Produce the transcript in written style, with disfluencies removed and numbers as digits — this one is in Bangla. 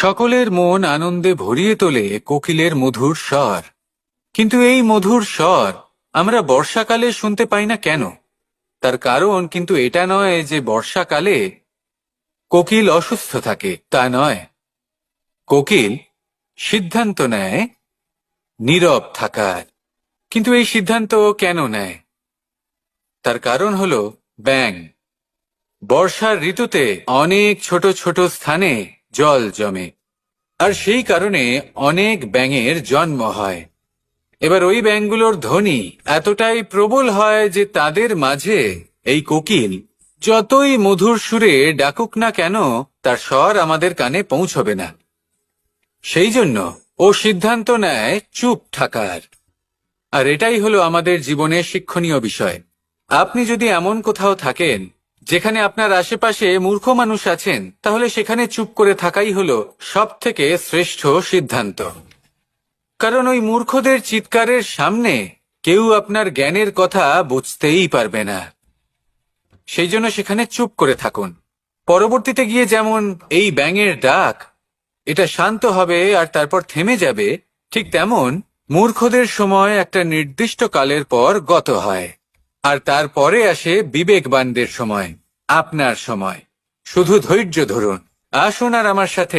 সকলের মন আনন্দে ভরিয়ে তোলে কোকিলের মধুর স্বর। কিন্তু এই মধুর স্বর আমরা বর্ষাকালে শুনতে পাই না কেন? তার কারণ কিন্তু এটা নয় যে বর্ষাকালে কোকিল অসুস্থ থাকে, তা নয়। কোকিল সিদ্ধান্ত নেয় নীরব থাকার। কিন্তু এই সিদ্ধান্ত কেন নেয়? তার কারণ হলো ব্যাঙ। বর্ষার ঋতুতে অনেক ছোট ছোট স্থানে জল জমে, আর সেই কারণে অনেক ব্যাঙের জন্ম হয়। এবার ওই ব্যাঙগুলোর ধ্বনি এতটাই প্রবল হয় যে তাদের মাঝে এই কোকিল যতই মধুর সুরে ডাকুক না কেন, তার স্বর আমাদের কানে পৌঁছবে না। সেই জন্য ও সিদ্ধান্ত নেয় চুপ থাকার। আর এটাই হলো আমাদের জীবনের শিক্ষণীয় বিষয়। আপনি যদি এমন কোথাও থাকেন যেখানে আপনার আশেপাশে মূর্খ মানুষ আছেন, তাহলে সেখানে চুপ করে থাকাই হলো সবথেকে শ্রেষ্ঠ সিদ্ধান্ত। কারণ ওই মূর্খদের চিৎকারের সামনে কেউ আপনার জ্ঞানের কথা বুঝতেই পারবে না। সেই জন্য সেখানে চুপ করে থাকুন। পরবর্তীতে গিয়ে যেমন এই ব্যাঙের ডাক, এটা শান্ত হবে আর তারপর থেমে যাবে, ঠিক তেমন মূর্খদের সময় একটা নির্দিষ্ট কালের পর গত হয়। আর তারপরে আসে বিবেকবানদের সময়, আপনার সময়। শুধু ধৈর্য ধরুন। আসুন আর আমার সাথে